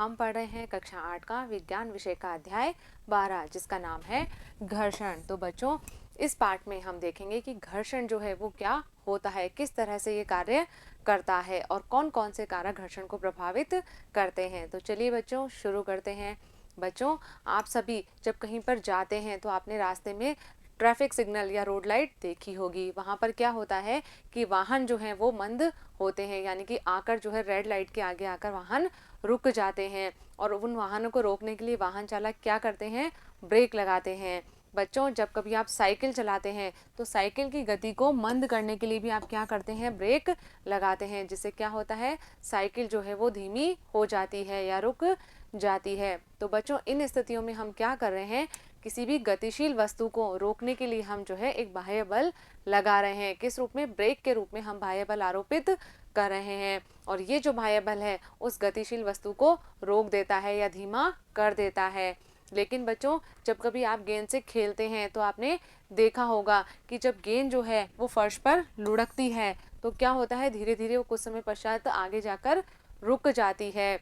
हम पढ़ रहे हैं कक्षा 8 का विज्ञान विषय का अध्याय 12 जिसका नाम है घर्षण। तो बच्चों इस पाठ में हम देखेंगे कि घर्षण जो है वो क्या होता है, किस तरह से ये कार्य करता है और कौन कौन से कारक घर्षण को प्रभावित करते हैं। तो चलिए बच्चों शुरू करते हैं। बच्चों आप सभी जब कहीं पर जाते हैं तो आपने रास्ते में ट्रैफिक सिग्नल या रोड लाइट देखी होगी। वहाँ पर क्या होता है कि वाहन जो है वो मंद होते हैं, यानी कि आकर जो है रेड लाइट के आगे आकर वाहन रुक जाते हैं और उन वाहनों को रोकने के लिए वाहन चालक क्या करते हैं, ब्रेक लगाते हैं। बच्चों जब कभी आप साइकिल चलाते हैं तो साइकिल की गति को मंद करने के लिए भी आप क्या करते हैं, ब्रेक लगाते हैं, जिससे क्या होता है साइकिल जो है वो धीमी हो जाती है या रुक जाती है। तो बच्चों इन स्थितियों में हम क्या कर रहे हैं, किसी भी गतिशील वस्तु को रोकने के लिए हम जो है एक बाह्य बल लगा रहे हैं। किस रूप में, ब्रेक के रूप में हम बाह्य बल आरोपित कर रहे हैं और ये जो बाह्य बल है उस गतिशील वस्तु को रोक देता है या धीमा कर देता है। लेकिन बच्चों जब कभी आप गेंद से खेलते हैं तो आपने देखा होगा कि जब गेंद जो है वो फर्श पर लुढ़कती है तो क्या होता है, धीरे धीरे वो कुछ समय पश्चात आगे जाकर रुक जाती है।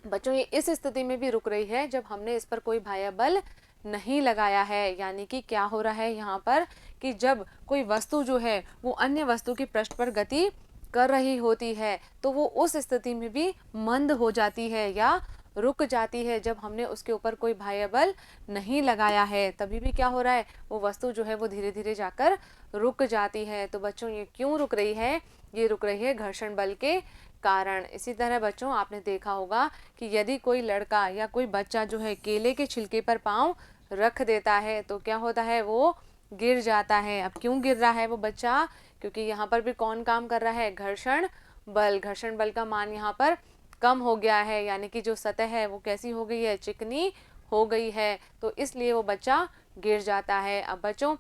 बच्चों ये इस स्थिति में भी रुक रही है जब हमने इस पर कोई बाह्य बल नहीं लगाया है। यानी कि क्या हो रहा है यहाँ पर कि जब कोई वस्तु जो है वो अन्य वस्तु के पृष्ठ पर गति कर रही होती है तो वो उस स्थिति में भी मंद हो जाती है या रुक जाती है जब हमने उसके ऊपर कोई बाह्य बल नहीं लगाया है। तभी भी क्या हो रहा है, वो वस्तु जो है वो धीरे धीरे जाकर रुक जाती है। तो बच्चों ये क्यों रुक रही है, ये रुक रही है घर्षण बल के कारण। इसी तरह बच्चों आपने देखा होगा कि यदि कोई लड़का या कोई बच्चा जो है केले के छिलके पर पाँव रख देता है तो क्या होता है, वो गिर जाता है। अब क्यों गिर रहा है वो बच्चा, क्योंकि यहाँ पर भी कौन काम कर रहा है, घर्षण बल। घर्षण बल का मान यहाँ पर कम हो गया है, यानी कि जो सतह है वो कैसी हो गई है, चिकनी हो गई है, तो इसलिए वो बच्चा गिर जाता है। अब बच्चों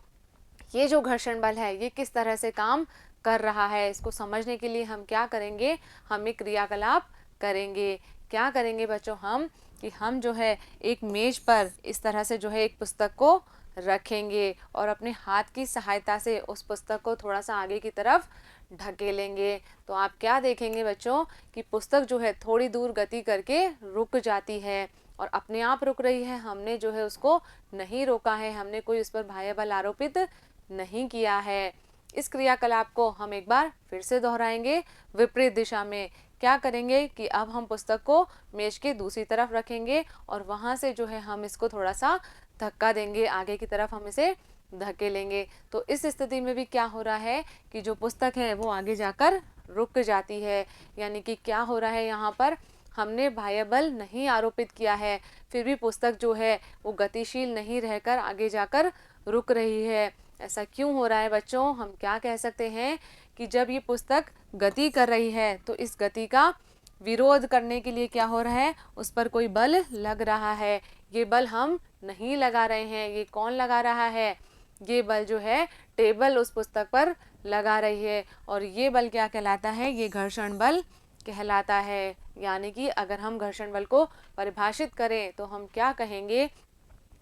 ये जो घर्षण बल है ये किस तरह से काम कर रहा है, इसको समझने के लिए हम क्या करेंगे, हम एक क्रियाकलाप करेंगे। क्या करेंगे बच्चों, हम कि हम जो है एक मेज पर इस तरह से जो है एक पुस्तक को रखेंगे और अपने हाथ की सहायता से उस पुस्तक को थोड़ा सा आगे की तरफ ढकेलेंगे। तो आप क्या देखेंगे बच्चों कि पुस्तक जो है थोड़ी दूर गति करके रुक जाती है और अपने आप रुक रही है। हमने जो है उसको नहीं रोका है, हमने कोई उस पर बाह्य बल आरोपित नहीं किया है। इस क्रियाकलाप को हम एक बार फिर से दोहराएंगे विपरीत दिशा में। क्या करेंगे कि अब हम पुस्तक को मेज के दूसरी तरफ रखेंगे और वहां से जो है हम इसको थोड़ा सा धक्का देंगे, आगे की तरफ हम इसे धकेलेंगे। तो इस स्थिति में भी क्या हो रहा है कि जो पुस्तक है वो आगे जाकर रुक जाती है। यानी कि क्या हो रहा है, यहाँ पर हमने बाह्य बल नहीं आरोपित किया है, फिर भी पुस्तक जो है वो गतिशील नहीं रहकर आगे जाकर रुक रही है। ऐसा क्यों हो रहा है बच्चों, हम क्या कह सकते हैं कि जब ये पुस्तक गति कर रही है तो इस गति का विरोध करने के लिए क्या हो रहा है, उस पर कोई बल लग रहा है। ये बल हम नहीं लगा रहे हैं, ये कौन लगा रहा है, ये बल जो है टेबल उस पुस्तक पर लगा रही है और ये बल क्या कहलाता है, ये घर्षण बल कहलाता है। यानी कि अगर हम घर्षण बल को परिभाषित करें तो हम क्या कहेंगे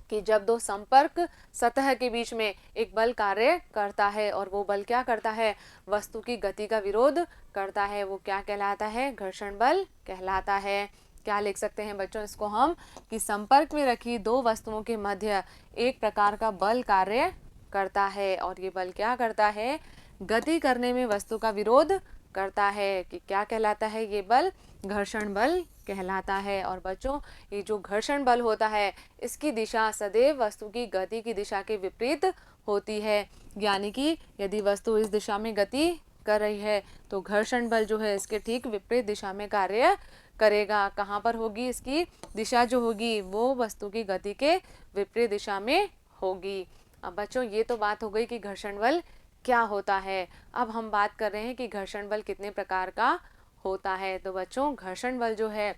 कि जब दो संपर्क सतह के बीच में एक बल कार्य करता है और वो बल क्या करता है, वस्तु की गति का विरोध करता है, वो क्या कहलाता है, घर्षण बल कहलाता है। क्या लिख सकते हैं बच्चों इसको हम कि संपर्क में रखी दो वस्तुओं के मध्य एक प्रकार का बल कार्य करता है और ये बल क्या करता है, गति करने में वस्तु का विरोध करता है। कि क्या कहलाता है, ये बल घर्षण बल कहलाता है। और बच्चों ये जो घर्षण बल होता है इसकी दिशा सदैव वस्तु की गति की दिशा के विपरीत होती है। यानी कि यदि वस्तु इस दिशा में गति कर रही है तो घर्षण बल जो है इसके ठीक विपरीत दिशा में कार्य करेगा। कहाँ पर होगी, इसकी दिशा जो होगी वो वस्तु की गति के विपरीत दिशा में होगी। अब बच्चों ये तो बात हो गई कि घर्षण बल क्या होता है। अब हम बात कर रहे हैं कि घर्षण बल कितने प्रकार का होता है। तो बच्चों घर्षण बल जो है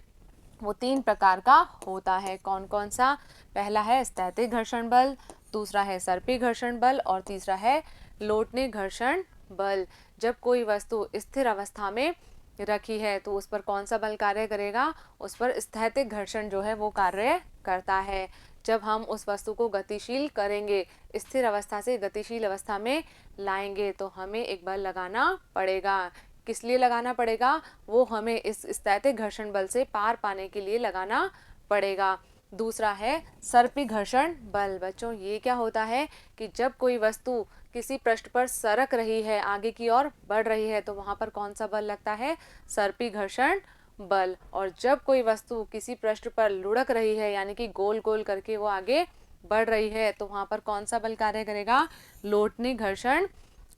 वो 3 प्रकार का होता है। कौन कौन सा, पहला है स्थैतिक घर्षण बल, दूसरा है सर्पी घर्षण बल और तीसरा है लोटने घर्षण बल। जब कोई वस्तु स्थिर अवस्था में रखी है तो उस पर कौन सा बल कार्य करेगा, उस पर स्थैतिक घर्षण जो है वो कार्य करता है। जब हम उस वस्तु को गतिशील करेंगे, स्थिर अवस्था से गतिशील अवस्था में लाएंगे तो हमें एक बल लगाना पड़ेगा। किस लिए लगाना पड़ेगा, वो हमें इस स्थैतिक घर्षण बल से पार पाने के लिए लगाना पड़ेगा। दूसरा है सर्पी घर्षण बल। बच्चों ये क्या होता है कि जब कोई वस्तु किसी पृष्ठ पर सरक रही है, आगे की ओर बढ़ रही है, तो वहां पर कौन सा बल लगता है, सर्पी घर्षण बल। और जब कोई वस्तु किसी पृष्ठ पर लुढ़क रही है, यानी कि गोल गोल करके वो आगे बढ़ रही है, तो वहां पर कौन सा बल कार्य करेगा, लोटनी घर्षण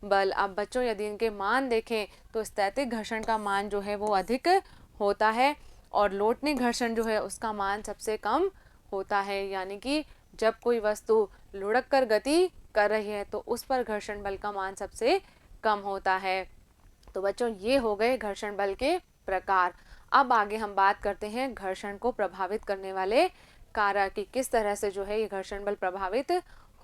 बल। अब बच्चों यदि इनके मान देखें तो स्थैतिक घर्षण का मान जो है वो अधिक होता है और लोटनी घर्षण जो है उसका मान सबसे कम होता है। यानी कि जब कोई वस्तु लुढ़क कर गति कर रही है तो उस पर घर्षण बल का मान सबसे कम होता है। तो बच्चों ये हो गए घर्षण बल के प्रकार। अब आगे हम बात करते हैं घर्षण को प्रभावित करने वाले कारक कि किस तरह से जो है ये घर्षण बल प्रभावित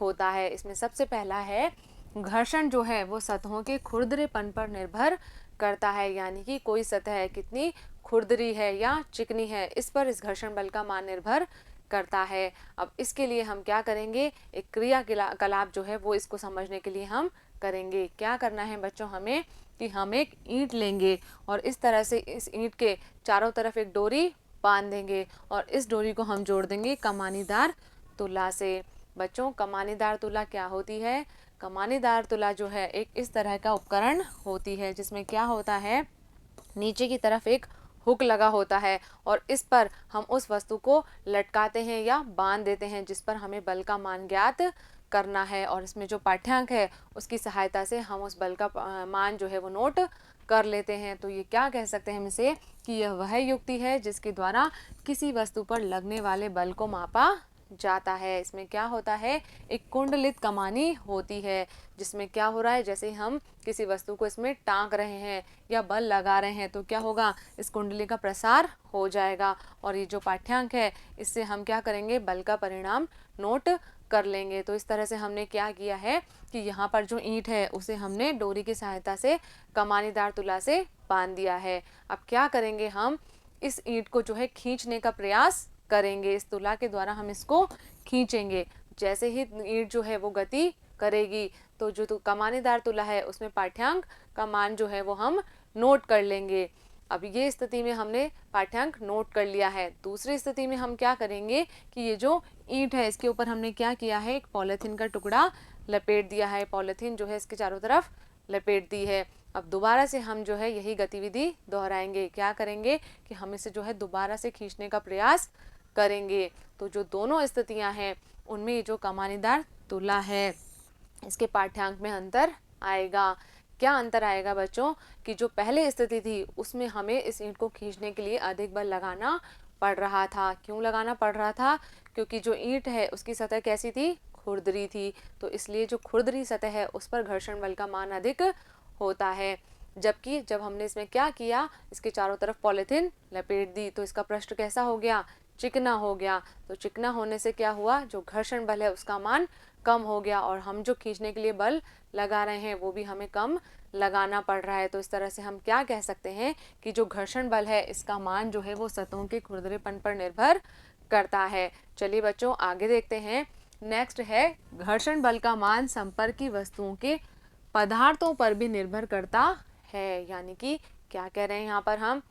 होता है। इसमें सबसे पहला है घर्षण जो है वो सतहों के खुरदरेपन पर निर्भर करता है, यानी कि कोई सतह कितनी खुरदरी है या चिकनी है, इस पर इस घर्षण बल का मान निर्भर करता है। अब इसके लिए हम क्या करेंगे, एक क्रियाकलाप जो है वो इसको समझने के लिए हम करेंगे। क्या करना है बच्चों हमें कि हम एक ईंट लेंगे और इस तरह से इस ईंट के चारों तरफ एक डोरी बांध देंगे और इस डोरी को हम जोड़ देंगे कमानीदार तुला से। बच्चों कमानीदार तुला क्या होती है, कमानीदार तुला जो है एक इस तरह का उपकरण होती है जिसमें क्या होता है, नीचे की तरफ एक हुक लगा होता है और इस पर हम उस वस्तु को लटकाते हैं या बांध देते हैं जिस पर हमें बल का मान ज्ञात करना है। और इसमें जो पाठ्यांक है उसकी सहायता से हम उस बल का मान जो है वो नोट कर लेते हैं। तो ये क्या कह सकते हैं हम इसे कि यह वह युक्ति है जिसके द्वारा किसी वस्तु पर लगने वाले बल को मापा जाता है। इसमें क्या होता है, एक कुंडलित कमानी होती है जिसमें क्या हो रहा है, जैसे हम किसी वस्तु को इसमें टांग रहे हैं या बल लगा रहे हैं तो क्या होगा, इस कुंडली का प्रसार हो जाएगा और ये जो पाठ्यांक है इससे हम क्या करेंगे, बल का परिणाम नोट कर लेंगे। तो इस तरह से हमने क्या किया है कि यहाँ पर जो ईंट है उसे हमने डोरी की सहायता से कमानीदार तुला से बांध दिया है। अब क्या करेंगे, हम इस ईंट को जो है खींचने का प्रयास करेंगे, इस तुला के द्वारा हम इसको खींचेंगे। जैसे ही ईंट जो है वो गति करेगी तो जो कमानीदार तुला है उसमें पाठ्यांक का मान जो है वो हम नोट कर लेंगे। अब ये स्थिति में हमने पाठ्यांक नोट कर लिया है। दूसरी स्थिति में हम क्या करेंगे कि ये जो ईंट है इसके ऊपर हमने क्या किया है, एक पॉलीथीन का टुकड़ा लपेट दिया है, पॉलीथीन जो है इसके चारों तरफ लपेट दी है। अब दोबारा से हम जो है यही गतिविधि दोहराएंगे। क्या करेंगे कि हम इसे जो है दोबारा से खींचने का प्रयास करेंगे। तो जो दोनों स्थितियां हैं उनमें ये जो कमानीदार तुला है इसके पाठ्यांक में अंतर आएगा। क्या अंतर आएगा बच्चों कि जो पहले स्थिति थी उसमें हमें इस ईंट को खींचने के लिए अधिक बल लगाना पड़ रहा था। क्यों लगाना पड़ रहा था, क्योंकि जो ईंट है उसकी सतह कैसी थी, खुरदरी थी, तो इसलिए जो खुरदरी सतह है उस पर घर्षण बल का मान अधिक होता है। जबकि जब हमने इसमें क्या किया, इसके चारों तरफ पॉलीथीन लपेट दी तो इसका पृष्ठ कैसा हो गया, चिकना हो गया। तो चिकना होने से क्या हुआ, जो घर्षण बल है उसका मान कम हो गया और हम जो खींचने के लिए बल लगा रहे हैं वो भी हमें कम लगाना पड़ रहा है। तो इस तरह से हम क्या कह सकते हैं कि जो घर्षण बल है इसका मान जो है वो सतहों के खुरदरेपन पर निर्भर करता है। चलिए बच्चों आगे देखते हैं। नेक्स्ट है घर्षण बल का मान संपर्की वस्तुओं के पदार्थों पर भी निर्भर करता है। यानी कि क्या कह रहे हैं यहाँ पर हम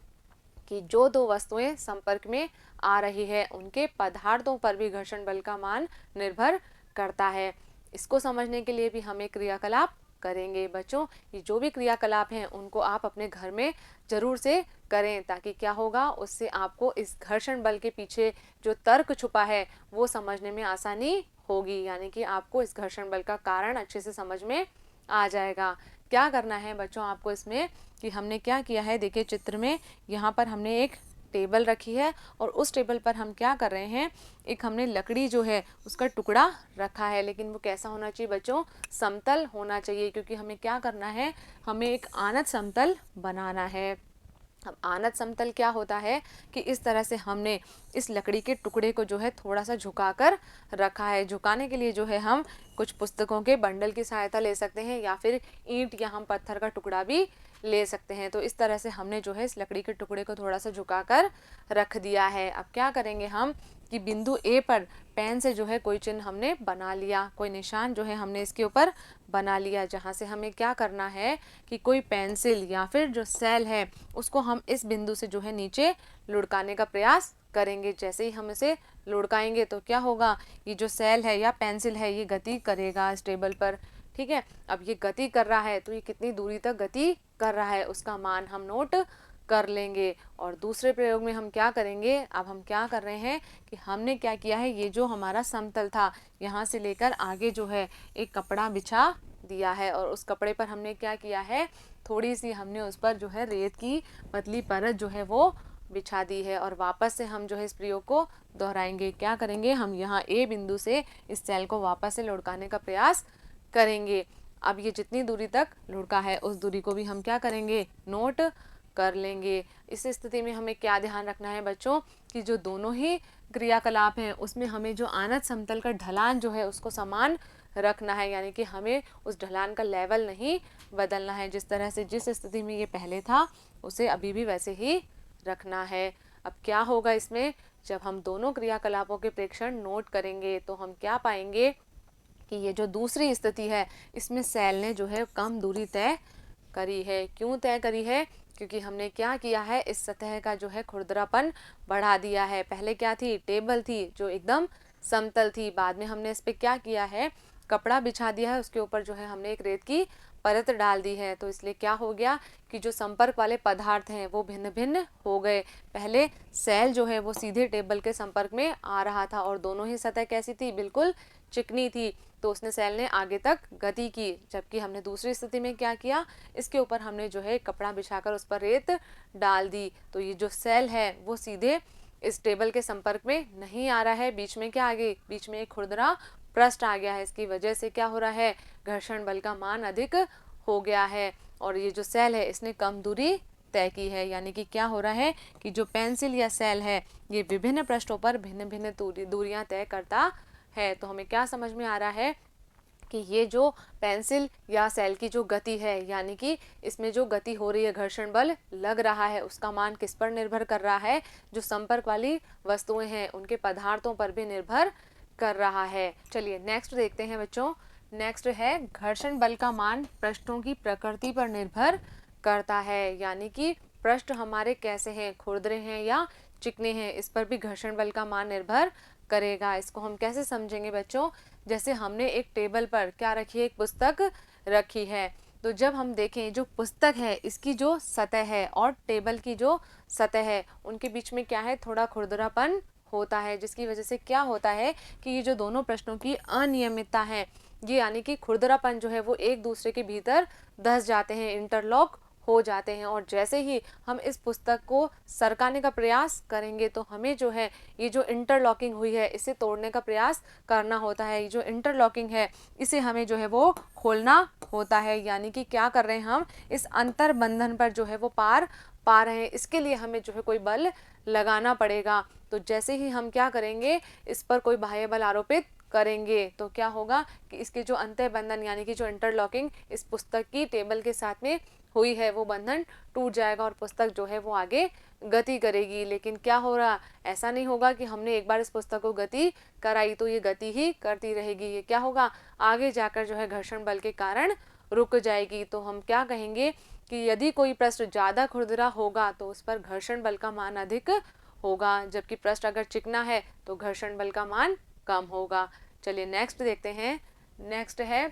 कि जो दो वस्तुएं संपर्क में आ रही है उनके पदार्थों पर भी घर्षण बल का मान निर्भर करता है। इसको समझने के लिए भी हम एक क्रियाकलाप करेंगे। बच्चों ये जो भी क्रियाकलाप हैं उनको आप अपने घर में जरूर से करें, ताकि क्या होगा, उससे आपको इस घर्षण बल के पीछे जो तर्क छुपा है वो समझने में आसानी होगी। यानी कि आपको इस घर्षण बल का कारण अच्छे से समझ में आ जाएगा। क्या करना है बच्चों आपको इसमें कि हमने क्या किया है, देखिए चित्र में यहाँ पर हमने एक टेबल रखी है और उस टेबल पर हम क्या कर रहे हैं, एक हमने लकड़ी जो है उसका टुकड़ा रखा है, लेकिन वो कैसा होना चाहिए बच्चों, समतल होना चाहिए, क्योंकि हमें क्या करना है, हमें एक आनत समतल बनाना है। अब आनत समतल क्या होता है कि इस तरह से हमने इस लकड़ी के टुकड़े को जो है थोड़ा सा झुकाकर रखा है। झुकाने के लिए जो है हम कुछ पुस्तकों के बंडल की सहायता ले सकते हैं या फिर ईंट या हम पत्थर का टुकड़ा भी ले सकते हैं। तो इस तरह से हमने जो है इस लकड़ी के टुकड़े को थोड़ा सा झुकाकर रख दिया है। अब क्या करेंगे हम कि बिंदु ए पर पेन से जो है कोई चिन्ह हमने बना लिया, कोई निशान जो है हमने इसके ऊपर बना लिया, जहाँ से हमें क्या करना है कि कोई पेंसिल या फिर जो सेल है उसको हम इस बिंदु से जो है नीचे लुढ़काने का प्रयास करेंगे। जैसे ही हम इसे लुढ़काएंगे तो क्या होगा, ये जो सेल है या पेंसिल है ये गति करेगा इस टेबल पर। ठीक है, अब ये गति कर रहा है तो ये कितनी दूरी तक गति कर रहा है उसका मान हम नोट कर लेंगे। और दूसरे प्रयोग में हम क्या करेंगे, अब हम क्या कर रहे हैं कि हमने क्या किया है, ये जो हमारा समतल था यहाँ से लेकर आगे जो है एक कपड़ा बिछा दिया है और उस कपड़े पर हमने क्या किया है, थोड़ी सी हमने उस पर जो है रेत की पतली परत जो है वो बिछा दी है। और वापस से हम जो है इस प्रयोग को दोहराएंगे। क्या करेंगे, हम यहाँ ए बिंदु से इस सेल को वापस से लुढ़काने का प्रयास करेंगे। अब ये जितनी दूरी तक लुढ़का है उस दूरी को भी हम क्या करेंगे, नोट कर लेंगे। इस स्थिति में हमें क्या ध्यान रखना है बच्चों कि जो दोनों ही क्रियाकलाप हैं उसमें हमें जो आनत समतल का ढलान जो है उसको समान रखना है, यानी कि हमें उस ढलान का लेवल नहीं बदलना है। जिस तरह से जिस स्थिति में ये पहले था उसे अभी भी वैसे ही रखना है। अब क्या होगा इसमें, जब हम दोनों क्रियाकलापों के प्रेक्षण नोट करेंगे तो हम क्या पाएंगे कि ये जो दूसरी स्थिति है इसमें सेल ने जो है कम दूरी तय करी है। क्यों तय करी है, क्योंकि हमने क्या किया है, इस सतह का जो है खुरदरापन बढ़ा दिया है। पहले क्या थी, टेबल थी जो एकदम समतल थी, बाद में हमने इस पे क्या किया है, कपड़ा बिछा दिया है, उसके ऊपर जो है हमने एक रेत की परत डाल दी है। तो इसलिए क्या हो गया कि जो संपर्क वाले पदार्थ हैं वो भिन्न भिन्न हो गए। पहले सेल जो है वो सीधे टेबल के संपर्क में आ रहा था और दोनों ही सतह कैसी थी, बिल्कुल चिकनी थी, तो उसने सेल ने आगे तक गति की। जबकि हमने दूसरी स्थिति में क्या किया, इसके ऊपर हमने जो है कपड़ा बिछाकर उस पर रेत डाल दी। तो ये जो सेल है वो सीधे इस टेबल के संपर्क में नहीं आ रहा है। बीच में क्या आ गई, बीच में एक खुरदरा पृष्ठ आ गया है। इसकी वजह से क्या हो रहा है, घर्षण बल का मान अधिक हो गया है और ये जो सेल है इसने कम दूरी तय की है। यानी कि क्या हो रहा है कि जो पेंसिल या सेल है ये विभिन्न पृष्ठों पर भिन्न भिन्न दूरियां तय करता है। तो हमें क्या समझ में आ रहा है कि ये जो पेंसिल या सेल की जो गति है, यानी कि इसमें जो गति हो रही है, घर्षण बल लग रहा है, उसका मान किस पर निर्भर कर रहा है, जो संपर्क वाली वस्तुएं हैं उनके पदार्थों पर भी निर्भर कर रहा है। चलिए नेक्स्ट देखते हैं बच्चों। नेक्स्ट है घर्षण बल का मान पृष्ठों की प्रकृति पर निर्भर करता है। यानी कि पृष्ठ हमारे कैसे हैं, खुरदरे हैं या चिकने हैं, इस पर भी घर्षण बल का मान निर्भर करेगा। इसको हम कैसे समझेंगे बच्चों, जैसे हमने एक टेबल पर क्या रखी है, एक पुस्तक रखी है, तो जब हम देखें जो पुस्तक है इसकी जो सतह है और टेबल की जो सतह है उनके बीच में क्या है, थोड़ा खुरदरापन होता है, जिसकी वजह से क्या होता है कि ये जो दोनों पृष्ठों की अनियमितता है, ये यानी कि खुरदरापन जो है वो एक दूसरे के भीतर धस जाते हैं, इंटरलॉक हो जाते हैं। और जैसे ही हम इस पुस्तक को सरकाने का प्रयास करेंगे तो हमें जो है ये जो इंटरलॉकिंग हुई है इसे तोड़ने का प्रयास करना होता है। ये जो इंटरलॉकिंग है इसे हमें जो है वो खोलना होता है। यानी कि क्या कर रहे हैं, हम इस अंतर बंधन पर जो है वो पार पा रहे हैं, इसके लिए हमें जो है कोई बल लगाना पड़ेगा। तो जैसे ही हम क्या करेंगे, इस पर कोई बाह्य बल आरोपित करेंगे तो क्या होगा कि इसके जो अंतः बंधन यानी कि जो इंटरलॉकिंग इस पुस्तक की टेबल के साथ में हुई है वो बंधन टूट जाएगा और पुस्तक जो है वो आगे गति करेगी। लेकिन क्या हो रहा, ऐसा नहीं होगा कि हमने एक बार इस पुस्तक को गति कराई तो ये गति ही करती रहेगी। ये क्या होगा, आगे जाकर जो है घर्षण बल के कारण रुक जाएगी। तो हम क्या कहेंगे कि यदि कोई पृष्ठ ज़्यादा खुरदरा होगा तो उस पर घर्षण बल का मान अधिक होगा, जबकि पृष्ठ अगर चिकना है तो घर्षण बल का मान कम होगा। चलिए नेक्स्ट देखते हैं। नेक्स्ट है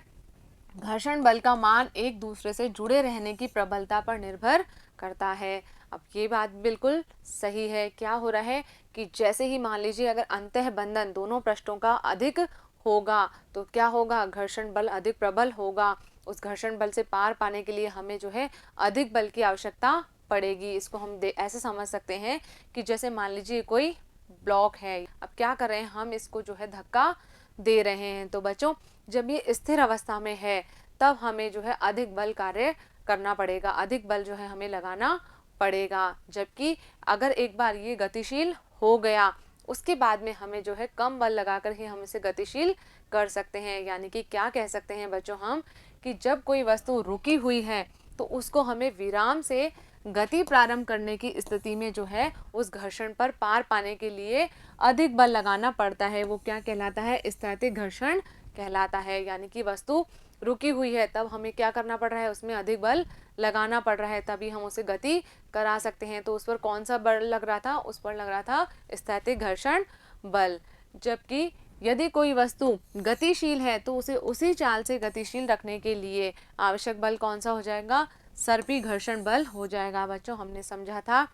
घर्षण बल का मान एक दूसरे से जुड़े रहने की प्रबलता पर निर्भर करता है। अब ये बात बिल्कुल सही है। क्या हो रहा है कि जैसे ही मान लीजिए अगर अंतः बंधन दोनों पृष्ठों का अधिक होगा तो क्या होगा, घर्षण बल अधिक प्रबल होगा। उस घर्षण बल से पार पाने के लिए हमें जो है अधिक बल की आवश्यकता पड़ेगी। इसको हम ऐसे समझ सकते हैं कि जैसे मान लीजिए कोई ब्लॉक है, अब क्या कर रहे हैं, हम इसको जो है धक्का दे रहे हैं। तो बच्चों जब ये स्थिर अवस्था में है तब हमें जो है अधिक बल कार्य करना पड़ेगा, अधिक बल जो है हमें लगाना पड़ेगा। जबकि अगर एक बार ये गतिशील हो गया उसके बाद में हमें जो है कम बल लगाकर ही हम इसे गतिशील कर सकते हैं। यानी कि क्या कह सकते हैं बच्चों हम कि जब कोई वस्तु रुकी हुई है तो उसको हमें विराम से गति प्रारंभ करने की स्थिति में जो है उस घर्षण पर पार पाने के लिए अधिक बल लगाना पड़ता है। वो क्या कहलाता है? स्थैतिक घर्षण कहलाता है। यानी कि वस्तु रुकी हुई है तब हमें क्या करना पड़ रहा है? उसमें अधिक बल लगाना पड़ रहा है, तभी हम उसे गति करा सकते हैं। तो उस पर कौन सा बल लग रहा था? उस पर लग रहा था स्थैतिक घर्षण बल। जबकि यदि कोई वस्तु गतिशील है तो उसे उसी चाल से गतिशील रखने के लिए आवश्यक बल कौन सा हो जाएगा? सर्पी घर्षण बल हो जाएगा। बच्चों, हमने समझा था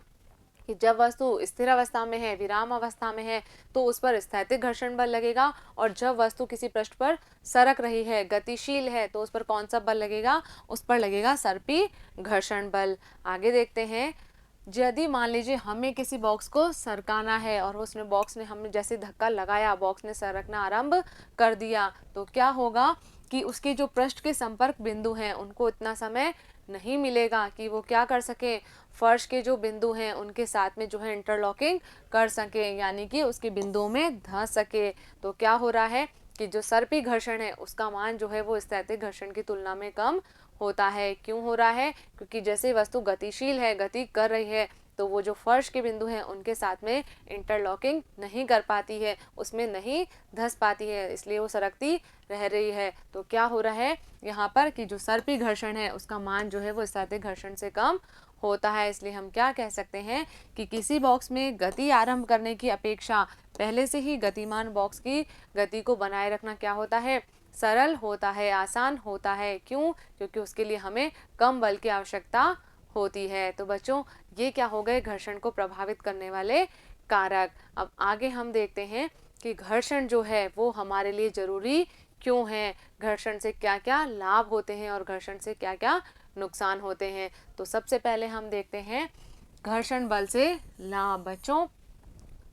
कि जब वस्तु स्थिर अवस्था में है, विराम अवस्था में है, तो उस पर स्थैतिक घर्षण बल लगेगा, और जब वस्तु किसी पृष्ठ पर सरक रही है, गतिशील है, तो उस पर कौन सा बल लगेगा? उस पर लगेगा सर्पी घर्षण बल। आगे देखते हैं, यदि मान लीजिए हमें किसी बॉक्स को सरकाना है और उसने बॉक्स ने हमने जैसे धक्का लगाया, बॉक्स ने सरकना आरंभ कर दिया, तो क्या होगा कि उसके जो पृष्ठ के संपर्क बिंदु हैं उनको इतना समय नहीं मिलेगा कि वो क्या कर सके, फर्श के जो बिंदु हैं उनके साथ में जो है इंटरलॉकिंग कर सके, यानी कि उसके बिंदुओं में धंस सके। तो क्या हो रहा है कि जो सर्पी घर्षण है उसका मान जो है वो स्थैतिक घर्षण की तुलना में कम होता है। क्यों हो रहा है? क्योंकि जैसे वस्तु गतिशील है, गति कर रही है, तो वो जो फर्श के बिंदु हैं उनके साथ में इंटरलॉकिंग नहीं कर पाती है, उसमें नहीं धंस पाती है, इसलिए वो सरकती रह रही है। तो क्या हो रहा है यहाँ पर कि जो सर्पी घर्षण है उसका मान जो है वो स्थैतिक घर्षण से कम होता है। इसलिए हम क्या कह सकते हैं कि किसी बॉक्स में गति आरंभ करने की अपेक्षा पहले से ही गतिमान बॉक्स की गति को बनाए रखना क्या होता है? सरल होता है, आसान होता है। क्यों? क्योंकि उसके लिए हमें कम बल की आवश्यकता होती है। तो बच्चों, ये क्या हो गए? घर्षण को प्रभावित करने वाले कारक। अब आगे हम देखते हैं कि घर्षण जो है वो हमारे लिए जरूरी क्यों है, घर्षण से क्या क्या लाभ होते हैं और घर्षण से क्या क्या नुकसान होते हैं। तो सबसे पहले हम देखते हैं घर्षण बल से लाभ। बच्चों,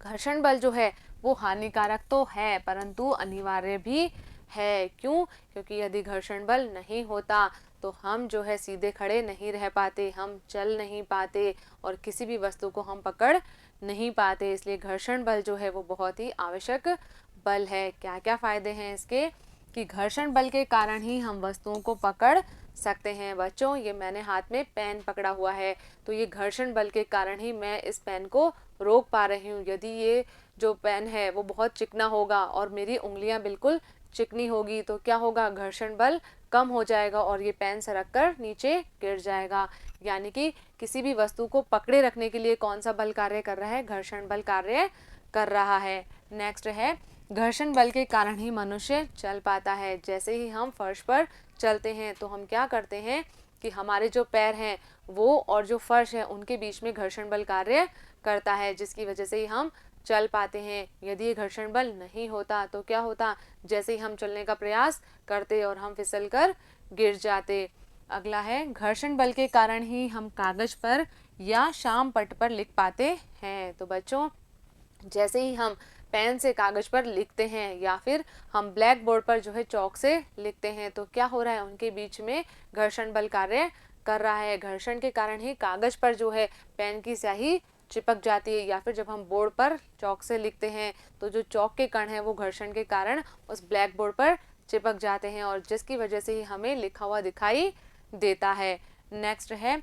घर्षण बल जो है वो हानिकारक तो है परंतु अनिवार्य भी है। क्यों? क्योंकि यदि घर्षण बल नहीं होता तो हम जो है सीधे खड़े नहीं रह पाते, हम चल नहीं पाते और किसी भी वस्तु को हम पकड़ नहीं पाते। इसलिए घर्षण बल जो है वो बहुत ही आवश्यक बल है। क्या क्या फायदे हैं इसके? कि घर्षण बल के कारण ही हम वस्तुओं को पकड़ सकते हैं। बच्चों, ये मैंने हाथ में पेन पकड़ा हुआ है, तो ये घर्षण बल के कारण ही मैं इस पेन को रोक पा रही हूँ। यदि ये जो पेन है वो बहुत चिकना होगा और मेरी उंगलियां बिल्कुल चिकनी होगी तो क्या होगा? घर्षण बल कम हो जाएगा और ये पेन सरक कर नीचे गिर जाएगा। यानी कि किसी भी वस्तु को पकड़े रखने के लिए कौन सा बल कार्य कर रहा है? घर्षण बल कार्य कर रहा है। नेक्स्ट है, घर्षण बल के कारण ही मनुष्य चल पाता है। जैसे ही हम फर्श पर चलते हैं तो हम क्या करते हैं कि हमारे जो पैर हैं वो और जो फर्श है उनके बीच में घर्षण बल कार्य करता है, जिसकी वजह से ही हम चल पाते हैं। यदि ये घर्षण बल नहीं होता तो क्या होता? जैसे ही हम चलने का प्रयास करते और हम फिसल कर गिर जाते। अगला है, घर्षण बल के कारण ही हम कागज पर या शाम पट्ट पर लिख पाते हैं। तो बच्चों, जैसे ही हम पेन से कागज पर लिखते हैं या फिर हम ब्लैक बोर्ड पर जो है चौक से लिखते हैं तो क्या हो रहा है? उनके बीच में घर्षण बल कार्य कर रहा है। घर्षण के कारण ही कागज पर जो है पेन की स्याही चिपक जाती है, या फिर जब हम बोर्ड पर चौक से लिखते हैं तो जो चौक के कण हैं वो घर्षण के कारण उस ब्लैक बोर्ड पर चिपक जाते हैं और जिसकी वजह से ही हमें लिखा हुआ दिखाई देता है। नेक्स्ट है,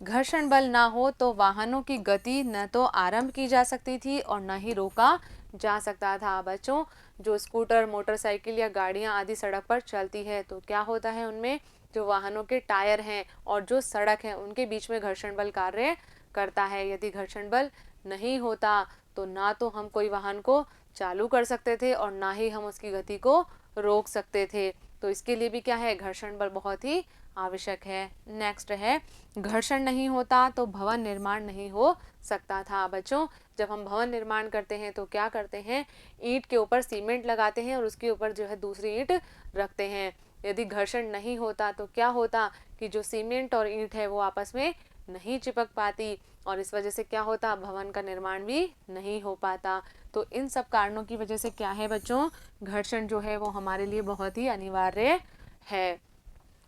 घर्षण बल ना हो तो वाहनों की गति न तो आरंभ की जा सकती थी और न ही रोका जा सकता था। बच्चों, जो स्कूटर, मोटरसाइकिल या गाड़ियां आदि सड़क पर चलती है तो क्या होता है? उनमें जो वाहनों के टायर हैं और जो सड़क है उनके बीच में घर्षण बल कार्य करता है। यदि घर्षण बल नहीं होता तो ना तो हम कोई वाहन को चालू कर सकते थे और ना ही हम उसकी गति को रोक सकते थे। तो इसके लिए भी क्या है? घर्षण बल बहुत ही आवश्यक है। नेक्स्ट है, घर्षण नहीं होता तो भवन निर्माण नहीं हो सकता था। बच्चों, जब हम भवन निर्माण करते हैं तो क्या करते हैं? ईंट के ऊपर सीमेंट लगाते हैं और उसके ऊपर जो है दूसरी ईंट रखते हैं। यदि घर्षण नहीं होता तो क्या होता कि जो सीमेंट और ईंट है वो आपस में नहीं चिपक पाती और इस वजह से क्या होता? भवन का निर्माण भी नहीं हो पाता। तो इन सब कारणों की वजह से क्या है बच्चों? घर्षण जो है वो हमारे लिए बहुत ही अनिवार्य है।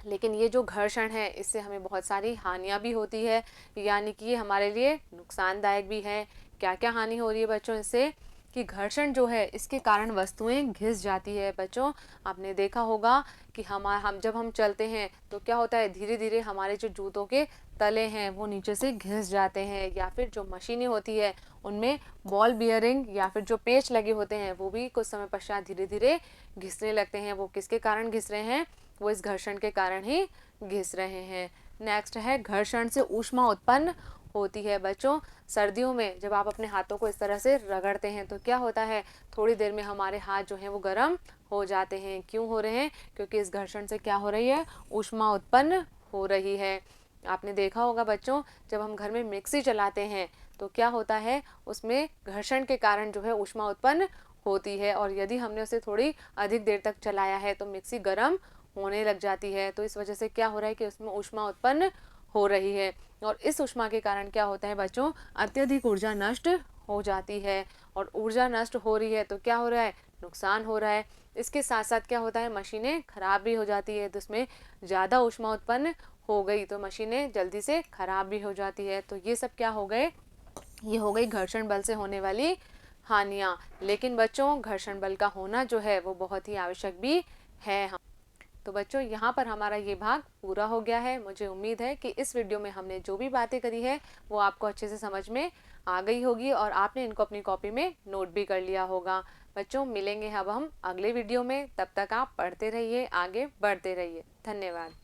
लेकिन ये जो घर्षण है इससे हमें बहुत सारी हानियां भी होती है, यानी कि ये हमारे लिए नुकसानदायक भी है। क्या क्या हानि हो रही है बच्चों इससे? कि घर्षण जो है इसके कारण वस्तुएं घिस जाती है। बच्चों, आपने देखा होगा कि हम जब हम चलते हैं तो क्या होता है, धीरे धीरे हमारे जो जूतों के तले हैं वो नीचे से घिस जाते हैं, या फिर जो मशीनें होती है उनमें बॉल बियरिंग या फिर जो पेच लगे होते हैं वो भी कुछ समय पश्चात धीरे धीरे घिसने लगते हैं। वो किसके कारण घिस रहे हैं? वो इस घर्षण के कारण ही घिस रहे हैं। नेक्स्ट है, घर्षण से ऊष्मा उत्पन्न होती है। बच्चों, सर्दियों में जब आप अपने हाथों को इस तरह से रगड़ते हैं तो क्या होता है, थोड़ी देर में हमारे हाथ जो हैं वो गर्म हो जाते हैं। क्यों हो रहे हैं? क्योंकि इस घर्षण से क्या हो रही है, ऊष्मा उत्पन्न हो रही है। आपने देखा होगा बच्चों, जब हम घर में मिक्सी चलाते हैं तो क्या होता है, उसमें घर्षण के कारण जो है ऊष्मा उत्पन्न होती है, और यदि हमने उसे थोड़ी अधिक देर तक चलाया है तो मिक्सी गर्म होने लग जाती है। तो इस वजह से क्या हो रहा है कि उसमें ऊष्मा उत्पन्न हो रही है, और इस ऊष्मा के कारण क्या होता है बच्चों, अत्यधिक ऊर्जा नष्ट हो जाती है। और ऊर्जा नष्ट हो रही है तो क्या हो रहा है, नुकसान हो रहा है। इसके साथ साथ क्या होता है, मशीनें खराब भी हो जाती है। तो इसमें ज़्यादा ऊष्मा उत्पन्न हो गई तो मशीनें जल्दी से खराब भी हो जाती है। तो ये सब क्या हो गए, ये हो गई घर्षण बल से होने वाली हानियाँ। लेकिन बच्चों, घर्षण बल का होना जो है वो बहुत ही आवश्यक भी है। तो बच्चों, यहाँ पर हमारा ये भाग पूरा हो गया है। मुझे उम्मीद है कि इस वीडियो में हमने जो भी बातें करी है वो आपको अच्छे से समझ में आ गई होगी, और आपने इनको अपनी कॉपी में नोट भी कर लिया होगा। बच्चों, मिलेंगे अब हम अगले वीडियो में। तब तक आप पढ़ते रहिए, आगे बढ़ते रहिए। धन्यवाद।